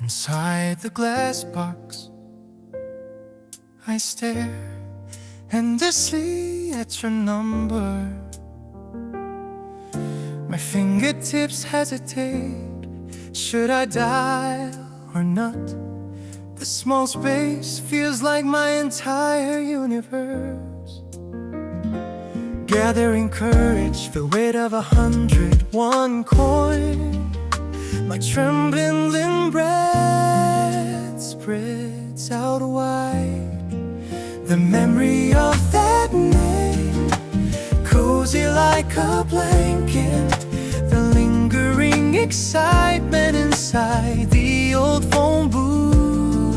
Inside the glass box I stare endlessly at your number. My fingertips hesitate. Should I dial or not? The small space feels like my entire universe. Gathering courage, the weight of 101 coin. My trembling limb breath spreads out wide. The memory of that name, cozy like a blanket. The lingering excitement inside the old phone booth.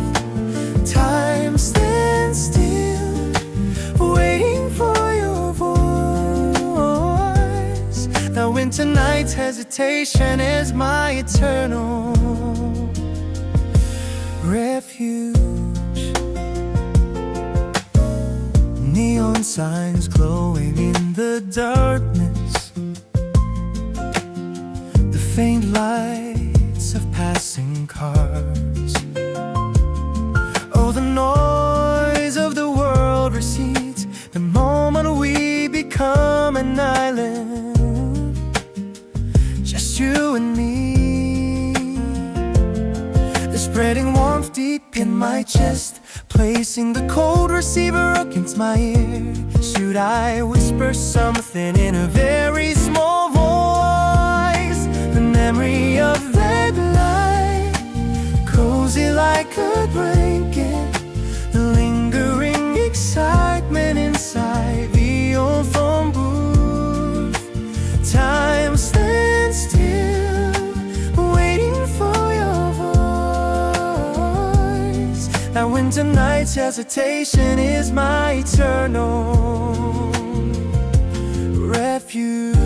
Time stands still, waiting for your voice. The winter night's hesitation is my eternal refuge. Neon signs glowing in the darkness, the faint lights of passing cars. Oh, the noise of the world recedes the moment we become an island, just you and me. The spreading warmth deep in my chest, placing the cold receiver against my ear. Should I whisper something in a very small voice? The memory of that light, cozy like a blanket. The lingering excitement inside the old phone booth. Time stands still, waiting for your voice. That winter night's hesitation is my eternal refuge.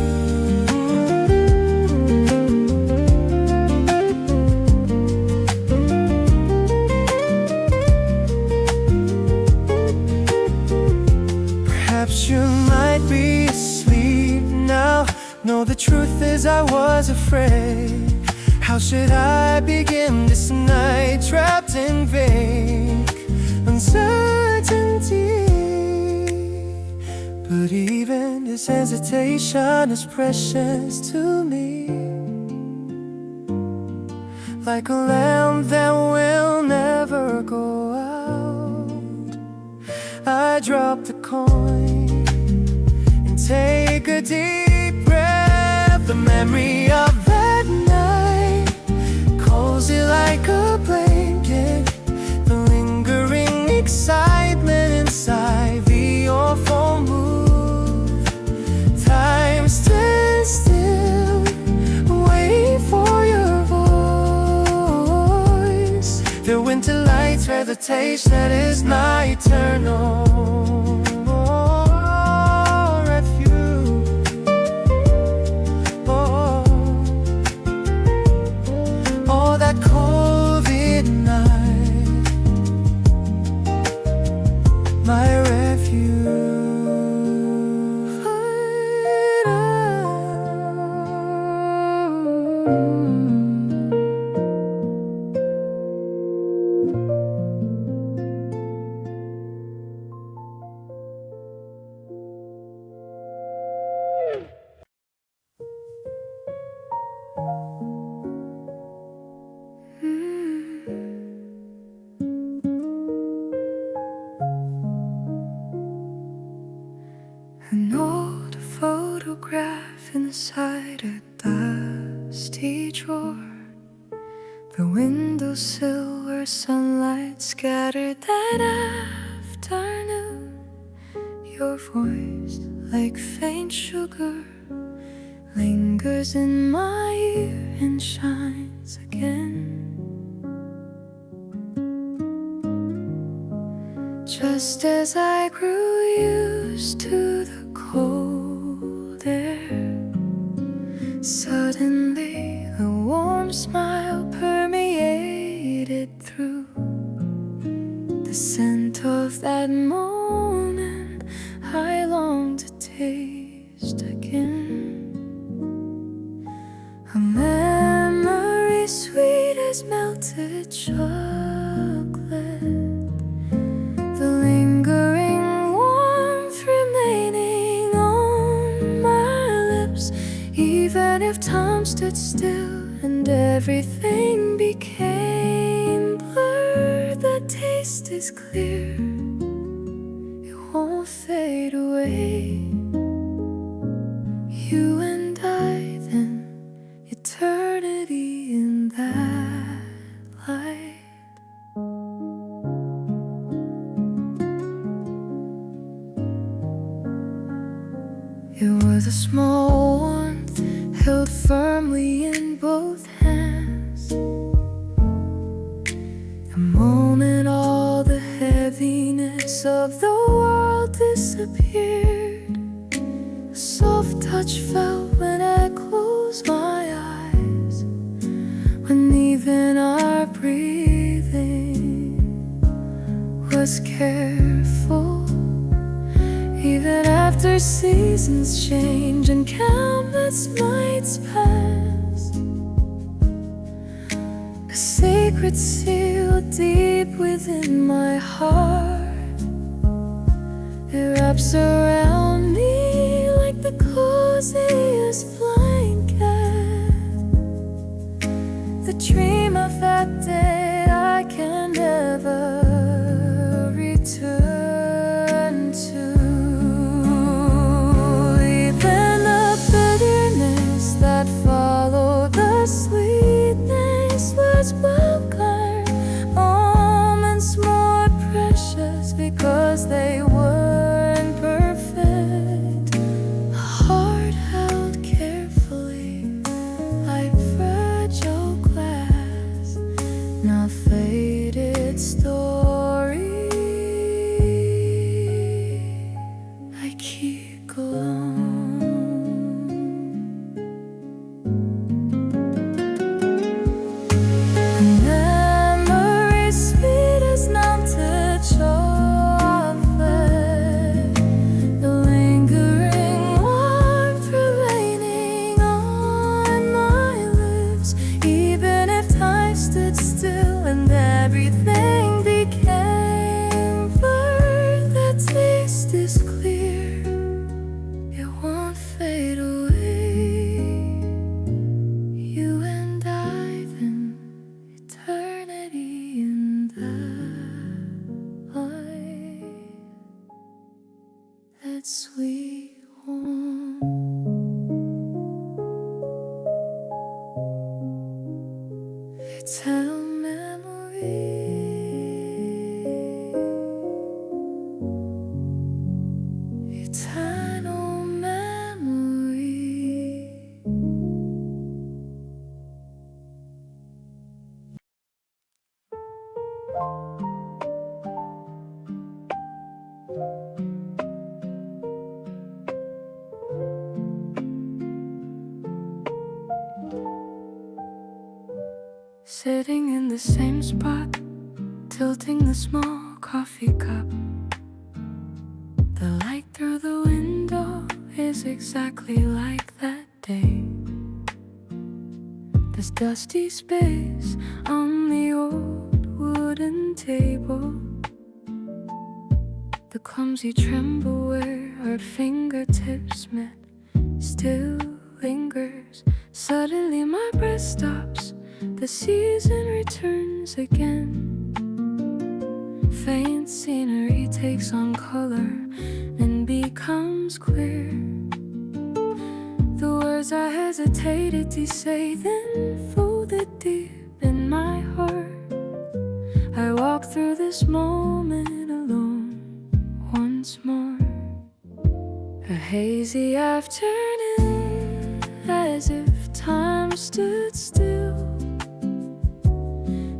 Perhaps you might be asleep now. No, the truth is I was afraid. How should I begin this night trapped in vague uncertainty? But even this hesitation is precious to me, like a lamp that will never go out. I drop the coin and take a deep breath. The memory of that night, cozy like a blanket. The lingering excitement inside the old phone booth. Time stands still, waiting for your voice. The winter light's hesitation that is my eternal refuge. Oh, that COVID night, my refuge. An old photograph inside a dusty drawer. The windowsill where sunlight scattered that afternoon. Your voice, like faint sugar, lingers in my ear and shines again. Just as I grew used to the cold air, suddenly a warm smile permeated through. The scent of that moment I long to taste again. A memory sweet as melted chocolate, the lingering warmth remaining on my lips. Even if time stood still and everything became blurred, the taste is clear, it won't fade away. You and I, then eternity in that light. It was a small warmth held firmly in both hands. The moment all the heaviness of the world disappeared, a soft touch felt when I closed my eyes, when even our breathing was careful. Even after seasons change and countless nights pass, a sacred seal deep within my heart, it wraps around me like the coziest blanket. The dream of that day I can never return to. Even the bitterness that followed the sweetness was welcome. Moments more precious because they weren't perfect. A heart held carefully like fragile glass, now faded story. I keep alone. Memories sweet as melted chocolate, the lingering warmth remaining on my lips. Even if time stood still and everything became blurred, that taste is clear, it won't fade away. You and I, then eternity in that light, that sweet warmth. Eternal memory, eternal memory. Sitting in the same spot, tilting the small coffee cup. The light through the window is exactly like that day. This dusty space on the old wooden table, the clumsy tremble where our fingertips met still lingers. Suddenly my breath stops, the season returns again. Faint scenery takes on color and becomes clear. The words I hesitated to say then folded deep in my heart. I walk through this moment alone once more. A hazy afternoon, as if time stood still.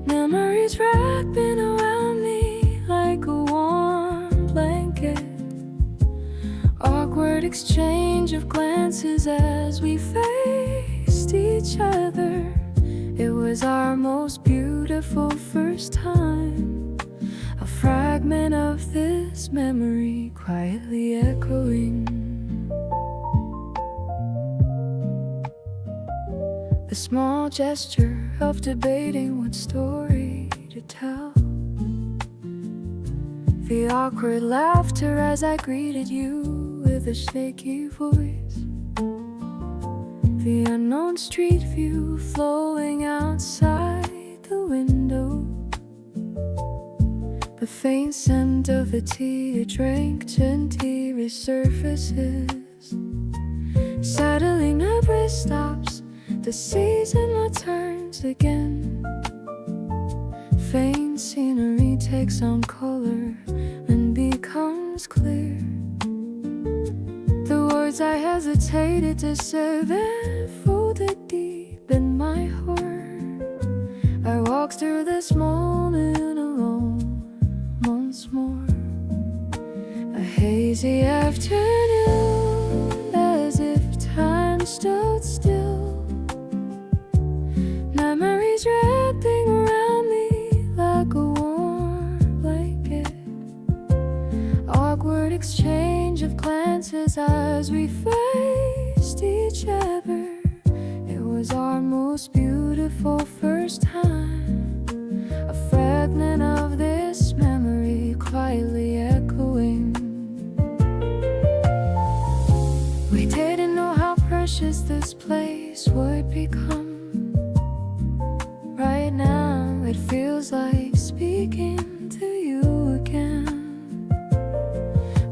Memories wrapping around me like a warm blanket. Awkward exchange of glances as we faced each other. It was our most beautiful first time. A fragment of this memory quietly echoing. The small gesture of debating what story to tell. The awkward laughter as I greeted you with a shaky voice. The unknown street view flowing outside the window. The faint scent of the tea you drank gently resurfaces. Settling a breeze stops, the season returns again. Faint scenery takes on color and becomes clear. The words I hesitated to say then folded deep in my heart. I walked through this moment alone once more. A hazy afternoon, as if time stood still. Memories wrapping around me like a warm blanket. Awkward exchange of glances as we faced each other. It was our most beautiful first time. A fragment of this memory quietly echoing. We didn't know how precious this place would become. Right now it feels like speaking to you again.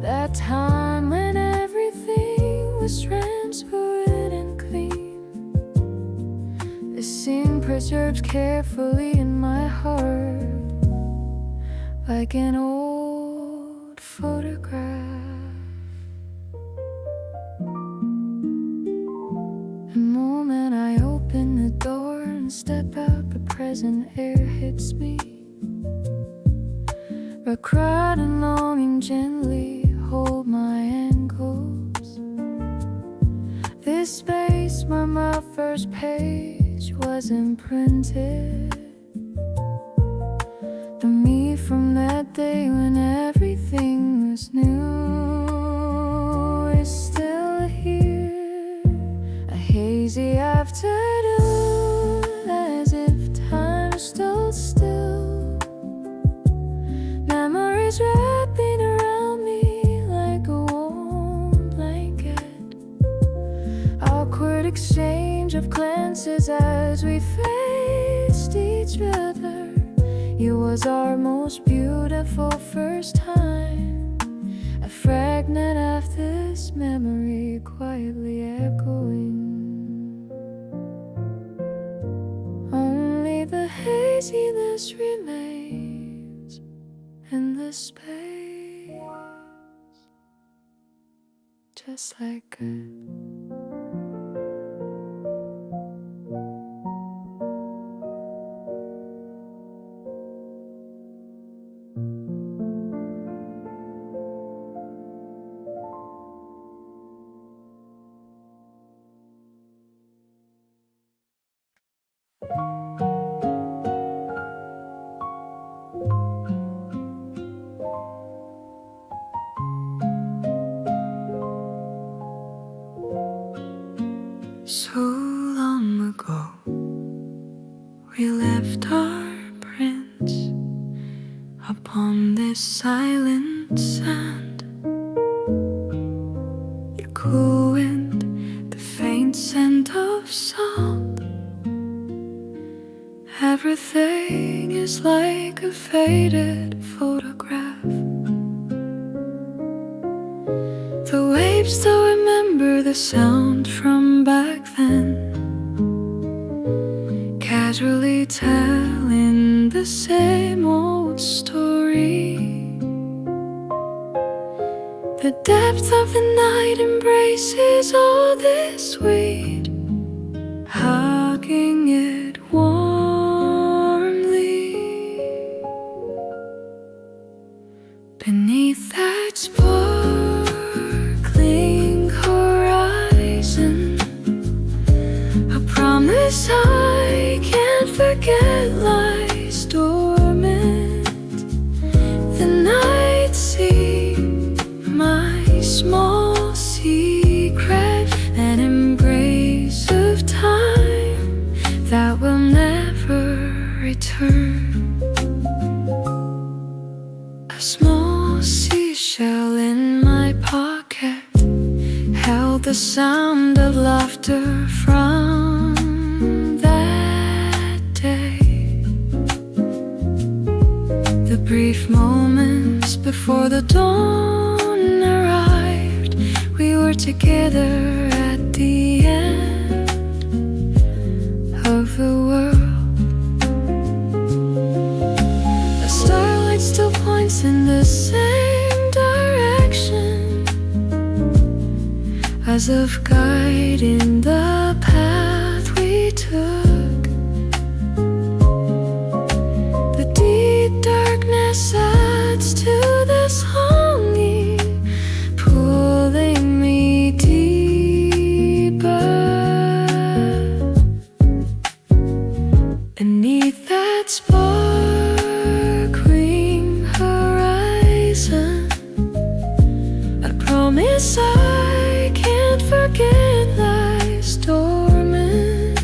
That time when everything was transparent and clean. The scene preserved carefully in my heart, like an old photograph. The moment I open the door and step out, the present air hits me. Regret and longing gently hold my ankles. This space where my first page was imprinted. The me from that day when everything was new is still here. A hazy afternoon, as if time stood still. Memories wrapping around me like a warm blanket. Awkward exchange of glances as we faced each other. It was our most beautiful first time. A fragment of this memory quietly echoing. Only the haziness remains in the space, just like good. So long ago, we left our prints upon this silent sand. The cool wind, the faint scent of salt. Everything is like a faded photograph. The waves still remember the sound from back then, casually telling the same old story. The depth of the night embraces all this weight, hugging it warmly. Beneath that sparkling horizon, a promise I can't forget lies dormant. The night sea, my small secret, an embrace of time that will never return. the sound of laughter from that day. The brief moments before the dawn arrived, we were together at the end of the world. The starlight still points in the same direction, as if guiding the path we took. The deep darkness adds to this longing, pulling me deeper. Beneath that sparkling horizon, I promise I can't forget lies dormant.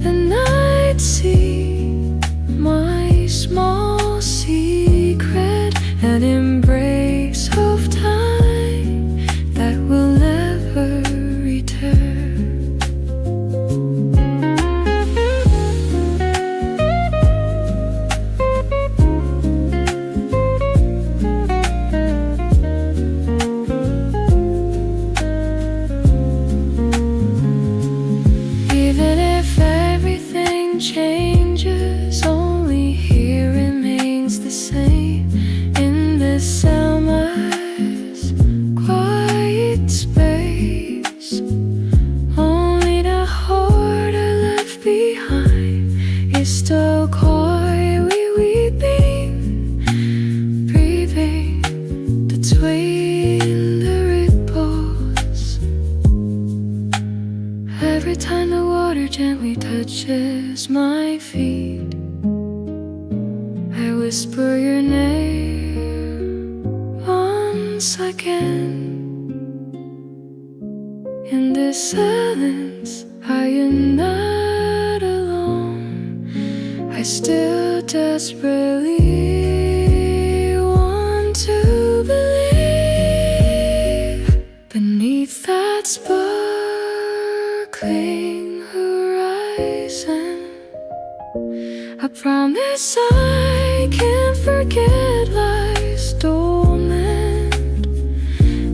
The night see my small secret, an embrace of time that will never return. Even if everything changes, only here remains the same in this summer's quiet space. Only the heart I left behind is still quietly weeping, breathing between the ripples. Every time the water gently touches my feet, I whisper your name once again. In this silence, I am not alone. I still desperately want to believe. Beneath that sparkling horizon, I promise I can't forget lies dormant.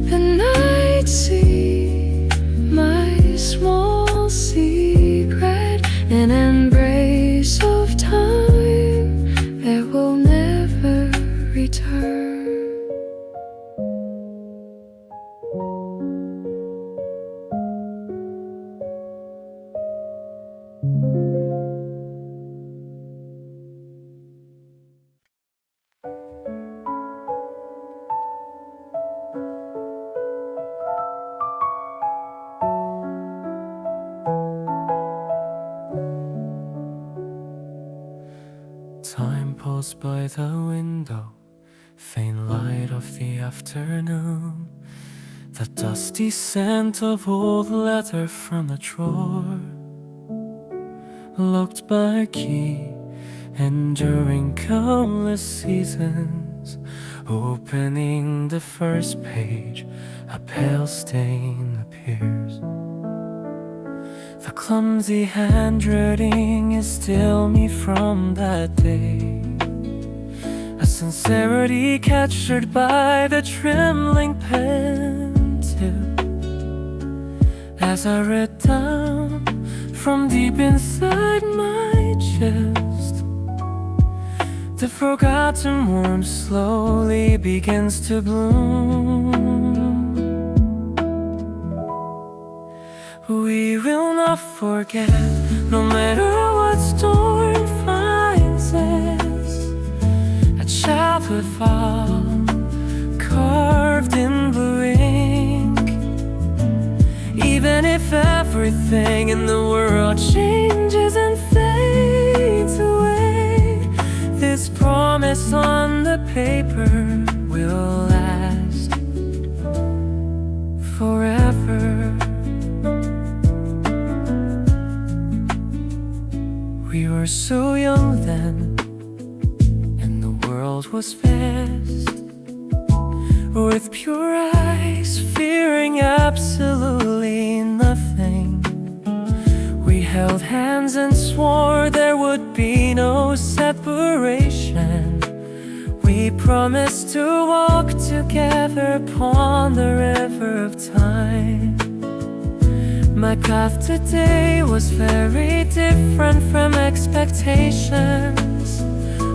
The night see my small secret, an embrace of time that will never return. Time paused by the window, faint light of the afternoon, the dusty scent of old leather from the drawer, locked by a key, enduring countless seasons. Opening the first page, a pale stain appears. The clumsy handwriting is still me from that day, a sincerity captured by the trembling pen tip. As I read down from deep inside my chest, the forgotten warmth slowly begins to bloom. We will not forget, no matter what storm finds us, a childhood vow carved in blue ink. Even if everything in the world changes and fades away, this promise on the paper will last forever. We were so young then, and the world was vast, with pure eyes fearing absence. absolutely nothing. We held hands and swore there would be no separation. We promised to walk together upon the river of time. My path today was very different from expectations.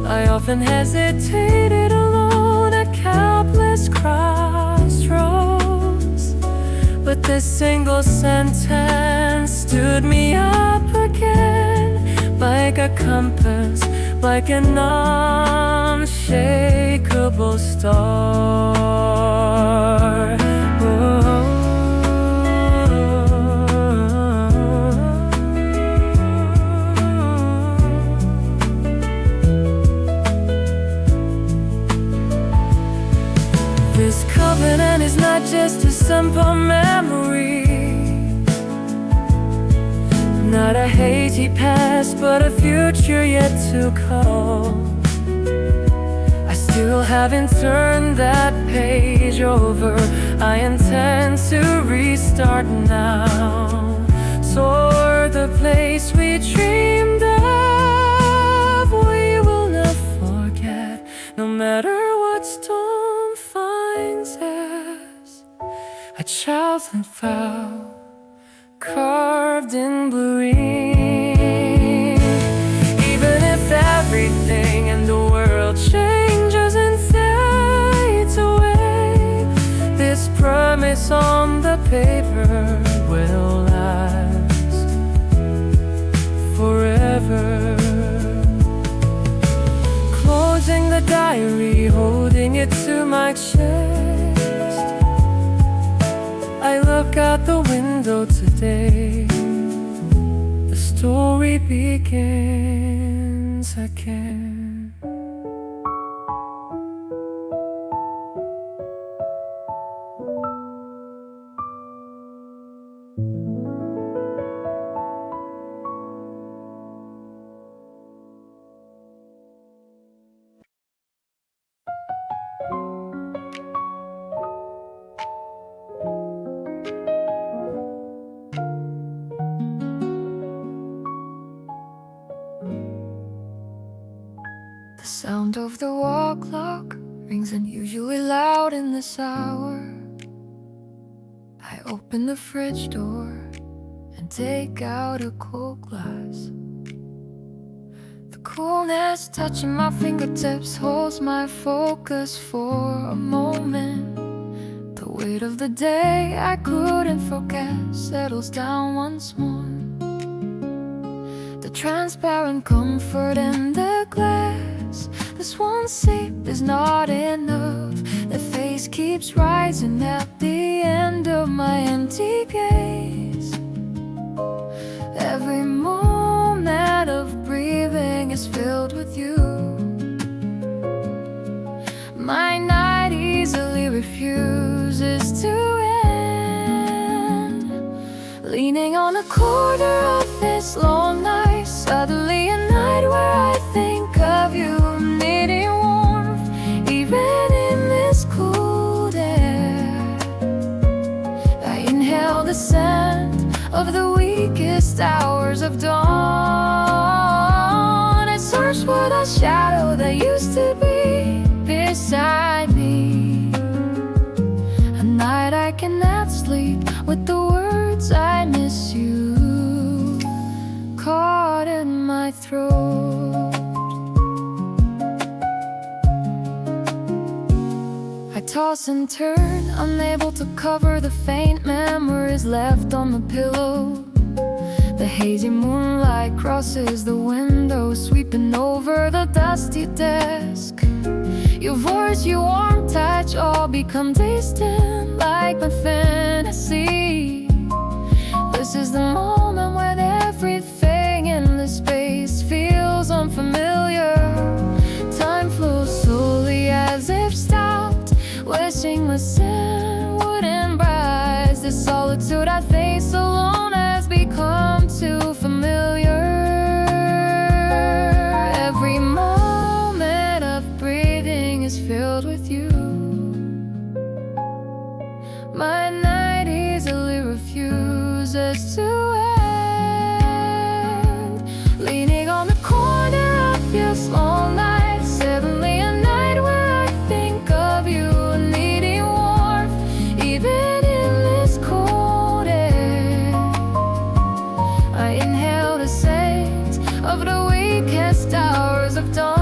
I often hesitated alone at countless crossroads, but this single sentence stood me up again, like a compass, like an unshakable star. Whoa. This covenant is not just a simple memory, not a hazy past, but a future yet to come. I still haven't turned that page over. I intend to restart now. Toward the place we dreamed of, we will not forget, no matter what storm finds us. A childhood vow carved in blue ink. Even if everything in the world changes and fades away, this promise on the paper will last forever. Closing the diary, holding it to my chest, I look out the window today. The story begins again. The sound of the wall clock rings unusually loud in this hour. I open the fridge door and take out a cold glass. The coolness touching my fingertips holds my focus for a moment. The weight of the day I couldn't forget settles down once more. The transparent comfort in the glass, this one sip is not enough. The face keeps rising at the end of my empty gaze. Every moment of breathing is filled with you. My night easily refuses to end. Leaning on a corner of this long night, suddenly a night where I think of you, needing warmth even in this cold air. I inhale the scent of the weakest hours of dawn. I search for the shadow that used to be beside me. A night I cannot sleep with the words I miss you caught in my throat. I toss and turn, unable to cover the faint memories left on the pillow. The hazy moonlight crosses the window, sweeping over the dusty desk. Your voice, your warm touch, all become distant like my fantasy. This is the moment when everything in the space feels unfamiliar. Time flows slowly as if stopped, wishing the sun wouldn't rise. The solitude I face alone has become too familiar. Every moment of breathing is filled with you. My night easily hours of dawn.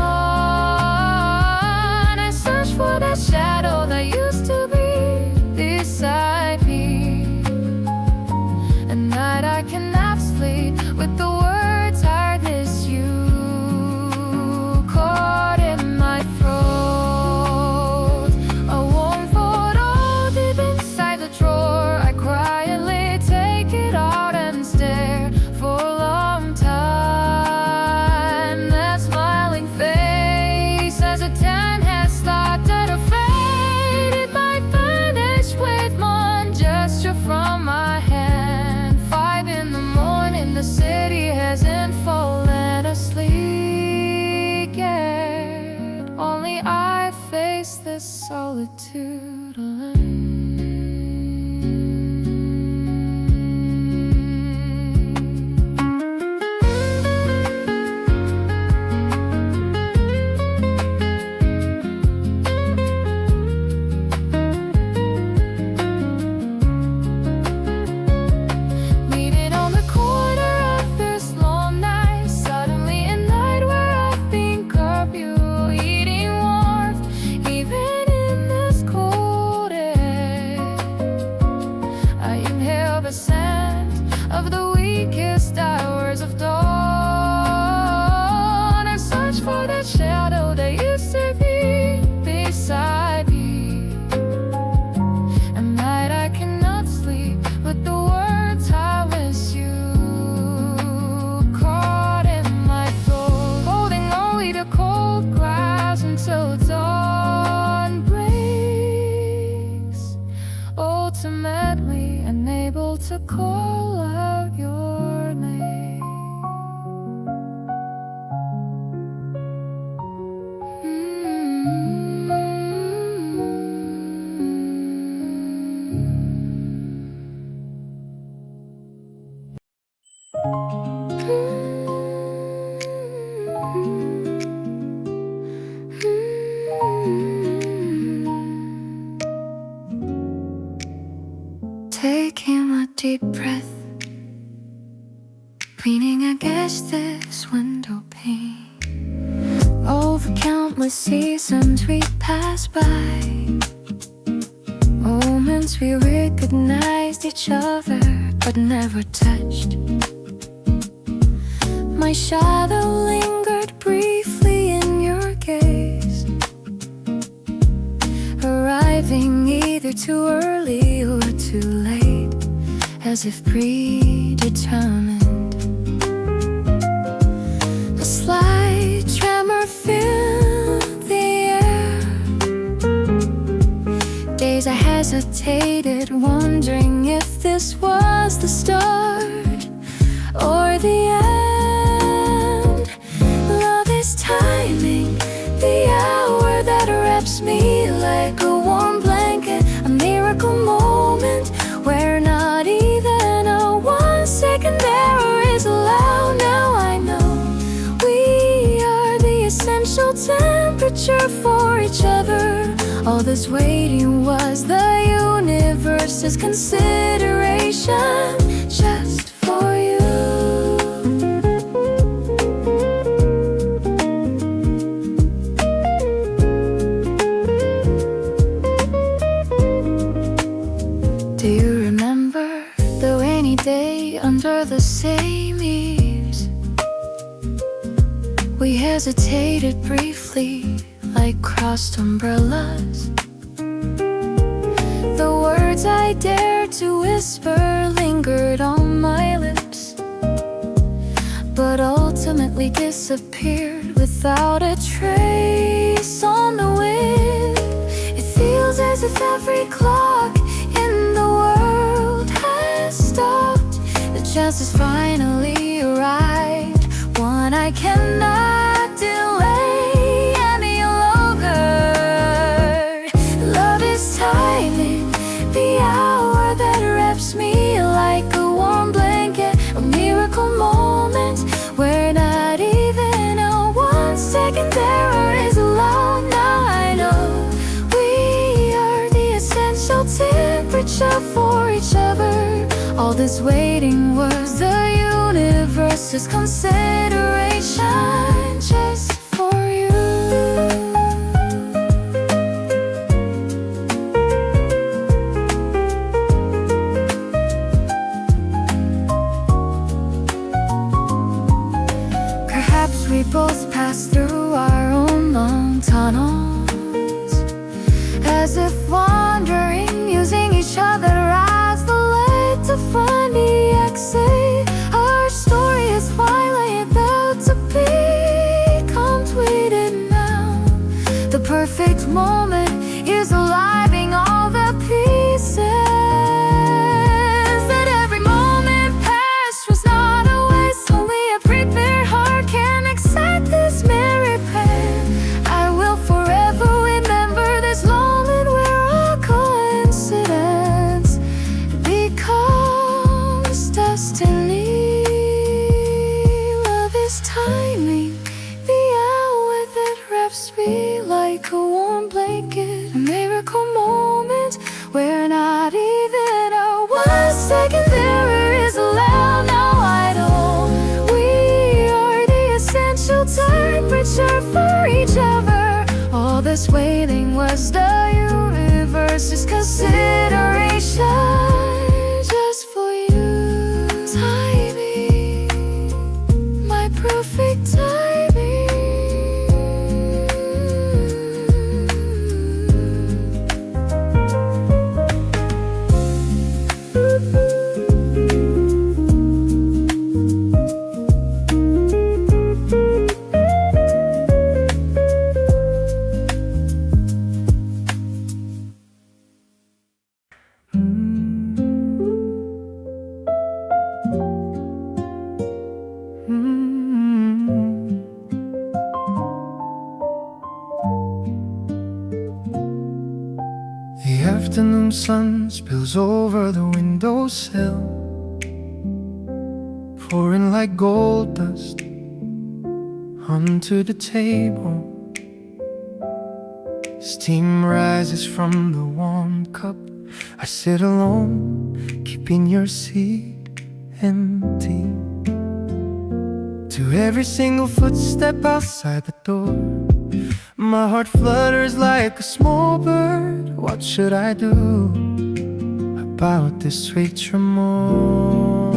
I search for that shadow that used to be beside me. At night I cannot sleep with the words I miss you caught in my throat. A warm photo deep inside the drawer. I quietly take it out and stare for a long time. That smiling face as a time has stopped at a fade. It might vanish with one gesture from my hand. 5 in the morning, the city hasn't fallen asleep yet. Only I face this solitude alone. Meeting on the corner of this long night. Suddenly a night where I've been curfew, eating warmth, even in this cold air. I inhale the scent of the weakest hours of dawn. I search for that shadow that used to be beside me. At night I cannot sleep with the words I miss you caught in my throat. Holding only the cold glass until dawn breaks. Ultimately unable to call out your name. Taking a deep breath, leaning against this window pane. Over countless seasons we pass by, moments we recognized each other but never touched. My shadow lingered briefly in your gaze, arriving either too early or too late, as if predetermined. A slight tremor filled the air. Days I hesitated, wondering if this was the start or the end. Love is timing, the hour that wraps me like a warm blanket, a miracle moment where not even a 1-second error is allowed. Now I know we are the essential temperature for each other. All this waiting was the universe's consideration just for you. Do you remember the rainy day under the same eaves? We hesitated briefly like crossed umbrellas. The words I dared to whisper lingered on my lips, but ultimately disappeared without a trace on the wind. It feels as if every clock in the world has stopped. The chance has finally arrived, one I cannot delay any longer. Love is timing, the hour that wraps me like a warm blanket, a miracle moment where not even a 1-second error is allowed. Now I know we are the essential temperature for each other. All this waiting was the universe's consideration just for We both pass through our own long tunnels, as if wandering, using each other as the light to find the exit. Our story is finally about to be completed now. The perfect moment is aligning all the pieces. That every moment past was not a waste. Only a prepared heart can accept this merry pain. I will forever remember this moment where a coincidence becomes destiny. Love is timing, the hour that wraps me like a warm blanket. A miracle moment where not even a 1 second error is allowed. Now idle, we are the essential temperature for each other. All this waiting was the universe's consideration just for you. Timing, my perfect timing. The afternoon sun spills over the windowsill, pouring like gold dust onto the table. Steam rises from the warm cup. I sit alone, keeping your seat empty. To every single footstep outside the door, my heart flutters like a small bird. What should I do about this sweet tremor?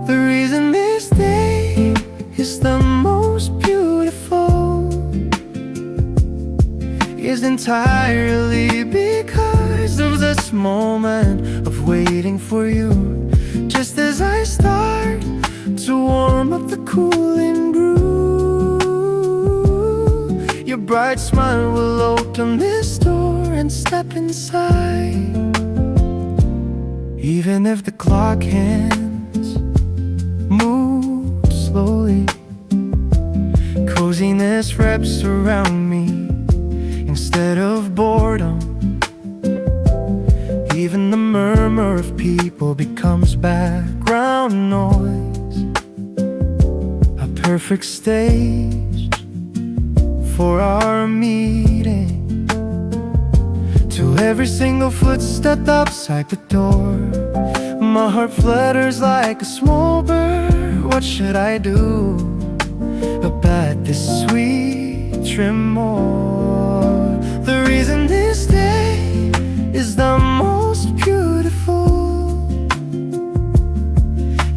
The reason this day is the most beautiful is entirely because of this moment of waiting for you. Just as I start to warm up the cooling brew, your bright smile will open this door and step inside. Even if the clock hands move slowly, coziness wraps around me instead of boredom. Even the murmur of people becomes background noise. A perfect stage for our meeting. To every single footstep outside the door, my heart flutters like a small bird. What should I do about this sweet tremor? The reason this day is the most beautiful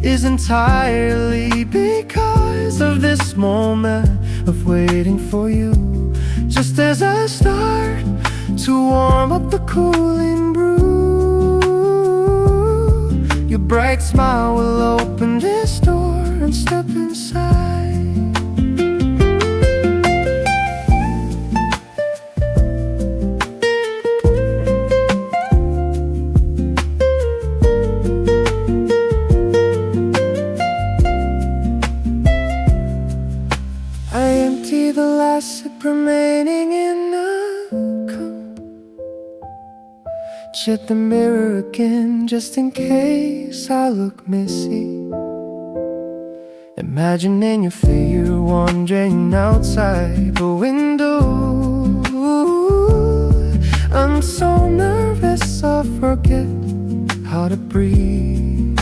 is entirely because of this moment of waiting for you. Just as I start to warm up the cooling brew, your bright smile will open this door and step inside. I empty the last sip remaining in the cup. Check the mirror again just in case I look messy. Imagining your figure wandering outside the window. I'm so nervous I forget how to breathe.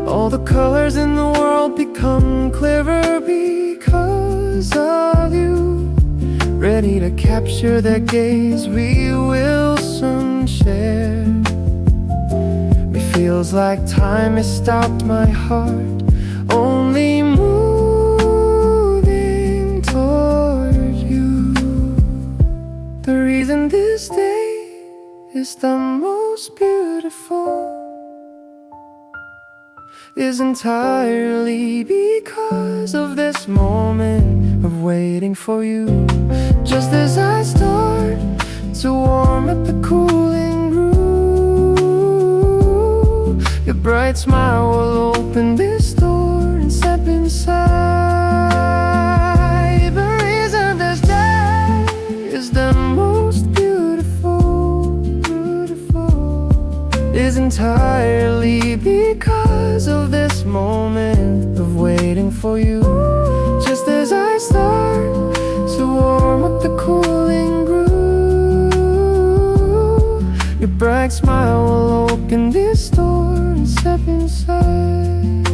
All the colors in the world become clearer because of you. Ready to capture their gaze, we will soon share. It feels like time has stopped, my heart only moves is the most beautiful is entirely because of this moment of waiting for you. Just as I start to warm up the cooling room, your bright smile will open this door and step inside. The reason this day is the most beautiful is entirely because of this moment of waiting for you. Just as I start to warm up the cooling groove, your bright smile will open this door and step inside.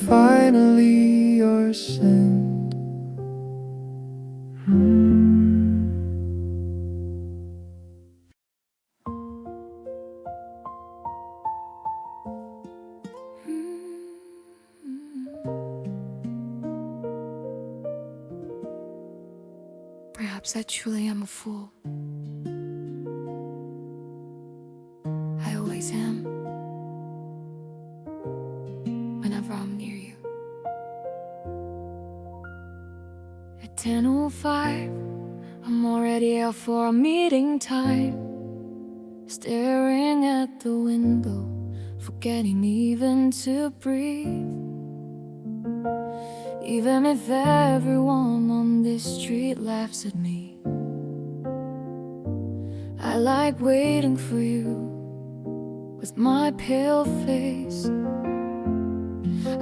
Finally you're sent. Perhaps I truly am a fool. I always am. Whenever I'm near you. At 10:05, I'm already out for a meeting time. Staring at the window, forgetting even to breathe. Even if everyone on this street laughs at me, I like waiting for you with my pale face.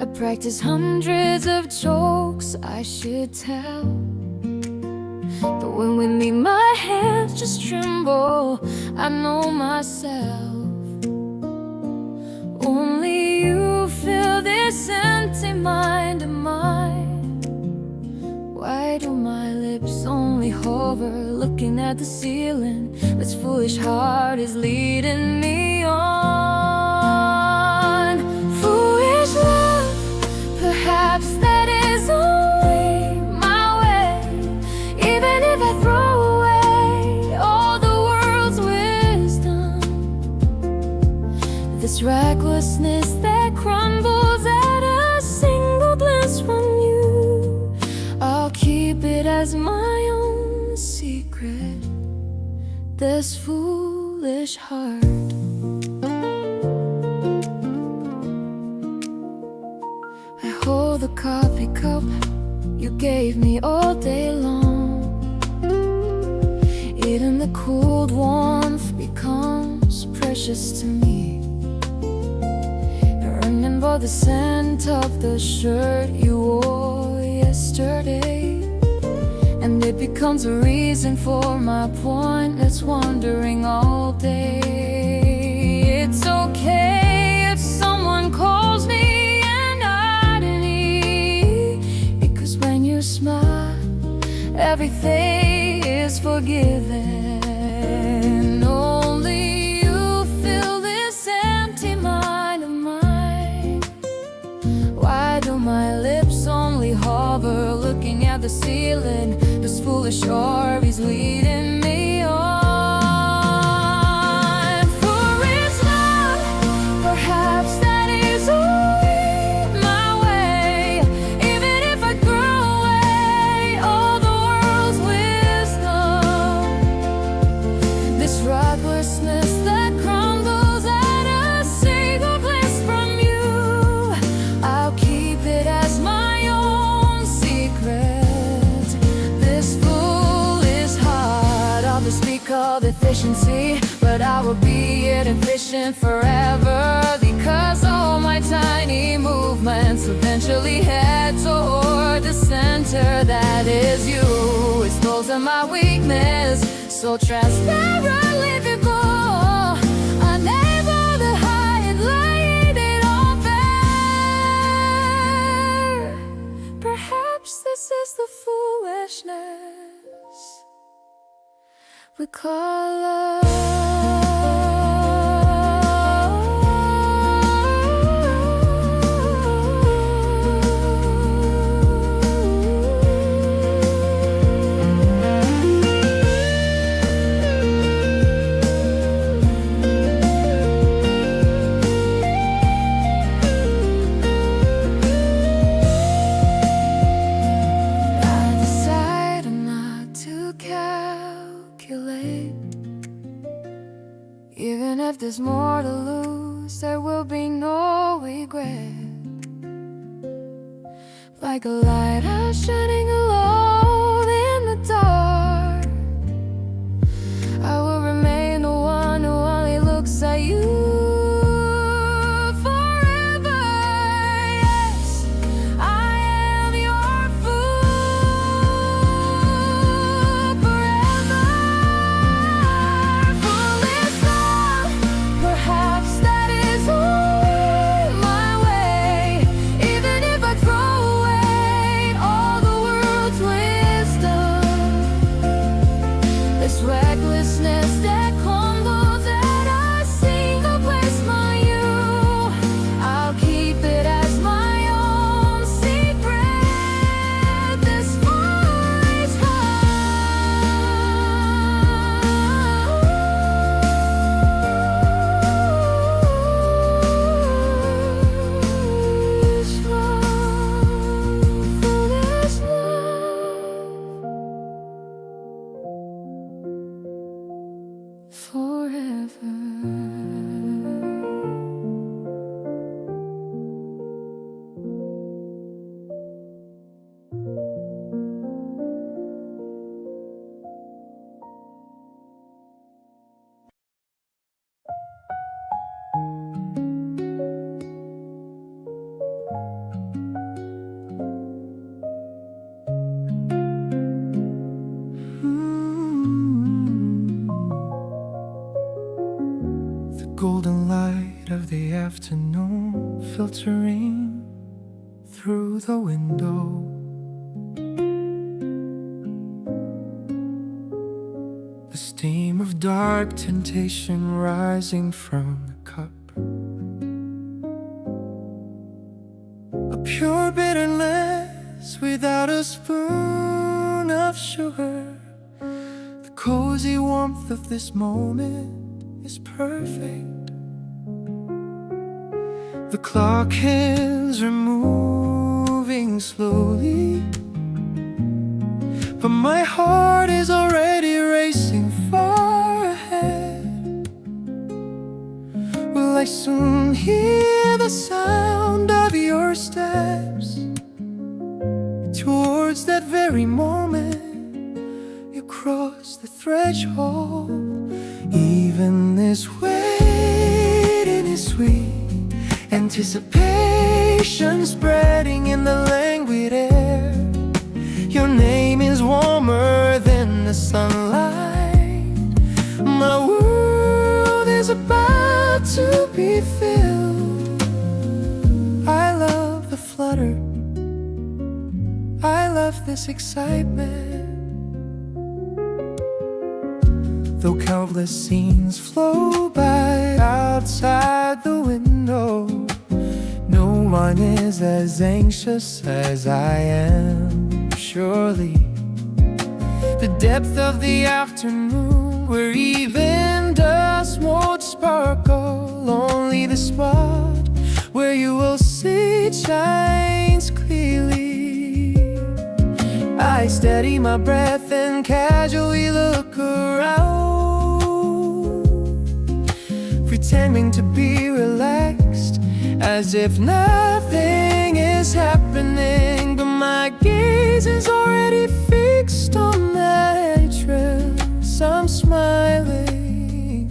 I practice hundreds of jokes I should tell, but when we meet my hands just tremble. I know myself. Only you fill this empty mind of mine. Why do my lips only hover, looking at the ceiling? This foolish heart is leading me on. Foolish love, perhaps that is only my way. Even if I throw away all the world's wisdom, this recklessness that crumbles at a single glance from you, I'll keep it as my own secret. This foolish heart. I hold the coffee cup you gave me all day long. Even the cold warmth becomes precious to me. I remember the scent of the shirt you wore yesterday, and it becomes a reason for my pointless wandering all day. It's okay if someone calls me an oddity, because when you smile, everything is forgiven. Only you fill this empty mind of mine. Why do my lips only hover, looking at the ceiling? This foolish orb is leading me on. For it's love, perhaps that is only my way. Even if I throw away all the world's wisdom, this recklessness that crumbles at a single glance from you, I'll keep it as my own secret. This foolish heart, I'll just speak of efficiency, but I will be inefficient forever, because all my tiny movements eventually head toward the center that is you. It's are my weakness, so transparently visible, unable to hide, laying it all bare. Perhaps this is the foolishness we call love. there's more to lose, there will be no regret. Like a lighthouse shining alone in the dark, I will remain the one who only looks at you forever. Yes, I am your fool forever. Foolish love, perhaps that is only my way. Even if I throw away all the world's wisdom, this recklessness that crumbles at a single placement you, I'll keep it as my own secret. This foolish forever. The golden light of the afternoon filtering through the window. The steam of dark temptation rising from the cup. A pure bitterness without a spoon of sugar. The cozy warmth of this moment is perfect. The clock hands are moving slowly, but my heart is already racing far ahead. Will I soon hear the sound of your steps? Towards that very moment you cross the threshold. Even this waiting is sweet, anticipation spreading in the languid air. Your name is warmer than the sunlight. My world is about to be filled. I love the flutter, I love this excitement. Though countless scenes flow by outside the window, no one is as anxious as I am. Surely the depth of the afternoon, where even dust won't sparkle, only the spot where you will sit shines clearly. I steady my breath and casually look around, pretending to be relaxed, as if nothing is happening. But my gaze is already fixed on that entrance. I'm smiling,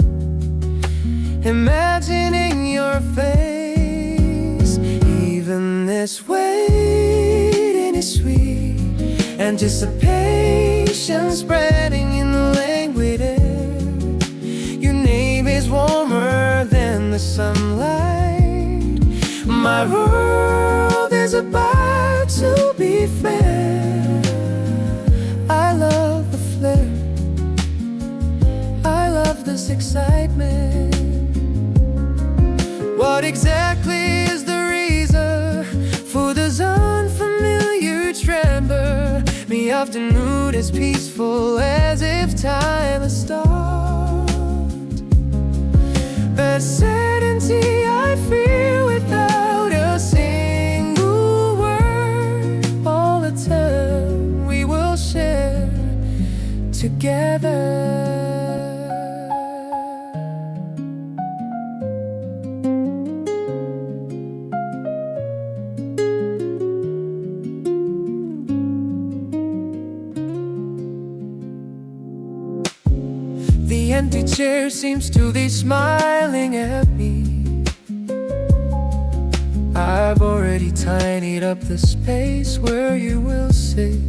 imagining your face. Even this waiting is sweet, anticipation spreading in the languid air. Your name is warmer than the sunlight. My world is about to be fair. I love the flare, I love this excitement. What exactly is the reason for this unfamiliar tremor? The afternoon is peaceful, as if time has stopped. But certainty I feel without a single word. All the time we will share together. chair seems to be smiling at me. I've already tidied up the space where you will sit.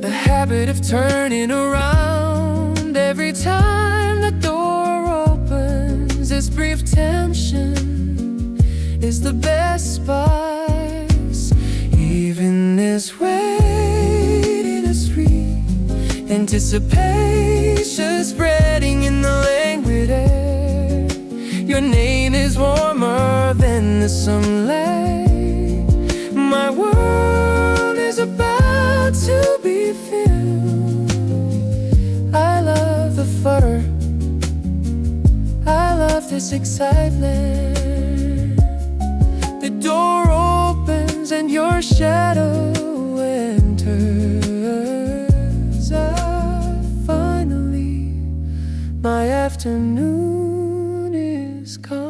The habit of turning around every time the door opens, this brief tension is the best spice. Even this waiting is free, anticipation spreading in the languid air. Your name is warmer than the sunlight. My world is about to be filled. I love the flutter, I love this excitement. The door opens and your shadow enters. Finally, my afternoon is come.